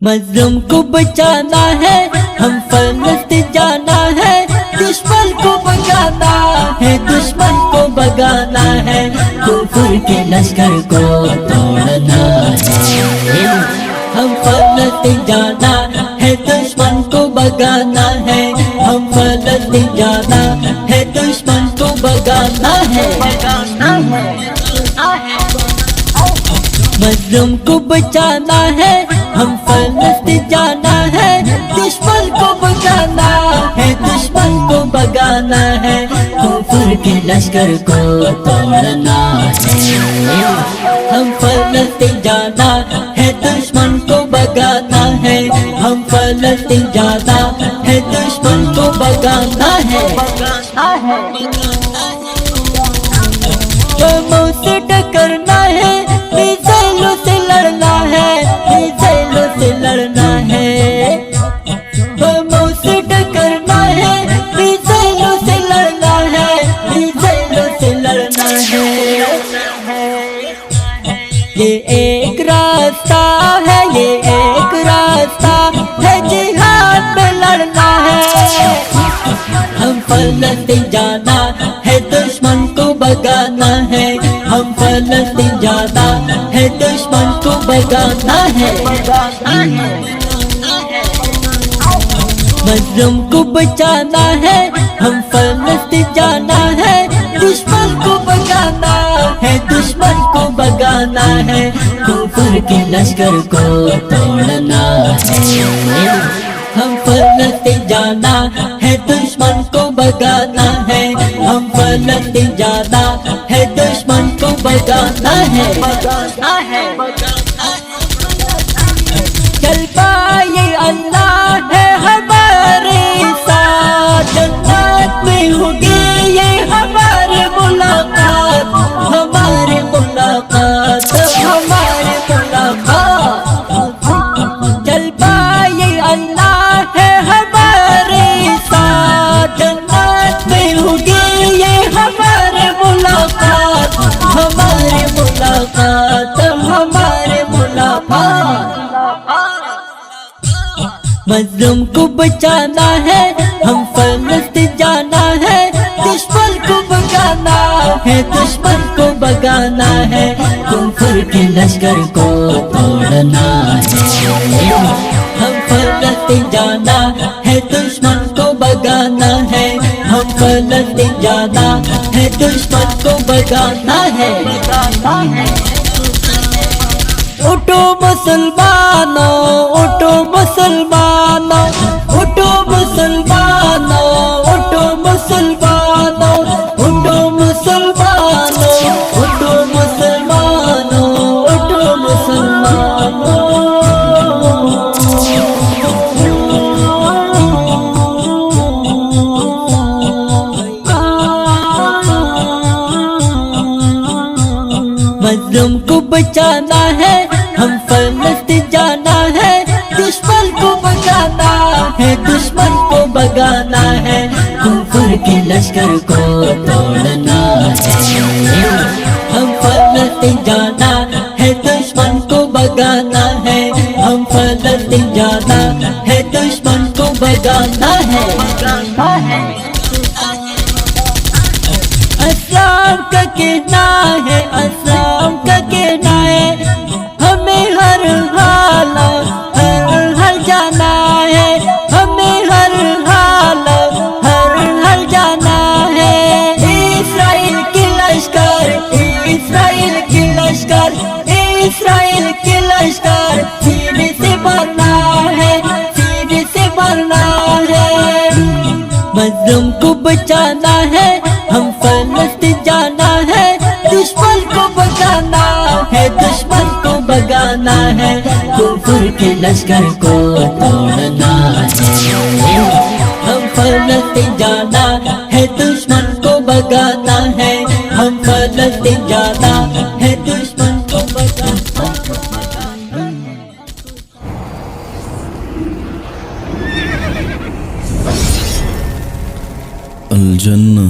मजलूम को बचाना है, हम फलस्तीन जाना है, दुश्मन को भगाना है, दुश्मन को भगाना है, कुफर के लश्कर को तोड़ना है। हम फलस्तीन जाना है, दुश्मन को भगाना है, हम फलस्तीन जाना है, दुश्मन को भगाना है। मजलूम को बचाना है, हम फलस्तीन जाना है, दुश्मन को भगाना है, दुश्मन को भगाना है, कुफर के लश्कर को तोड़ना है। हम फलस्तीन जाना है, दुश्मन को भगाना है, हम फलस्तीन जाना है, दुश्मन को भगाना है। बमों से टकरना है, मिसाइलों से लड़ना है, मिसाइलों से लड़ना है। बमों से टकरना है, मिसाइलों से लड़ना है, मिसाइलों से लड़ना है। ये एक रास्ता है, ये एक रास्ता है, जिहाद में लड़ना है। हम फलस्तीन जाना है, दुश्मन को भगाना है, हम फलस्तीन जाना है, दुश्मन को भगाना है। मजलूम को बचाना है, हम फलस्तीन जाना है, दुश्मन को भगाना है, दुश्मन को भगाना है, कुफर के लश्कर को तोड़ना है। हम फलस्तीन जाना है, दुश्मन को भगाना है, हम फलस्तीन जाना है, दुश्मन को भगाना है। चल पाए अल्लाह है हमारे साथ, जन्नत में होगी ये हमारी मुलाकात, हमारी मुलाकात, हमारी मुलाकात। चल पाए अल्लाह है हमारे साथ, जन्नत में होगी ये हमारी मुलाकात, हमारी मुलाकात, हमारी मुलाकात। मजलूम को बचाना है, हम फलस्तीन जाना है, दुश्मन को भगाना है, दुश्मन को भगाना है, कुफर के लश्कर को तोड़ना है। हम फलस्तीन जाना है, दुश्मन को भगाना है, हम फलस्तीन जाना है, दुश्मन को भगाना है। उठो मुसलमानों, उठो मुसलमानों, उठो मुसलमानों, उठो मुसलमानों, उठो मुसलमानों, उठो मुसलमानों, उठो मुसलमानों। मजलूम को बचाना है, हम फलस्तीन जाना है, दुश्मन को भगाना है, दुश्मन को भगाना है, कुफर के लश्कर को तोड़ना है। हम फलस्तीन जाना है, दुश्मन को भगाना है, हम फलस्तीन जाना है, दुश्मन को भगाना है। अस्लाम का कहना है, अस्लाम का कहना है, हमें हर हाल जाना है, हमें हर हाल जाना है। इस्राइल की लश्कर, इस्राइल की लश्कर, इस्राइल की लश्कर, सीने से भरना है, सीने से भरना है। मजलूम को बचाना है, हम फलस्तीन जाना है, दुश्मन को भगाना है, दुश्मन को भगाना है, कुफर के लश्कर को तोड़ना है। हम फलस्तीन जाना है, दुश्मन को भगाना है, हम फलस्तीन जाना है, दुश्मन को भगाना है। अल जन्नह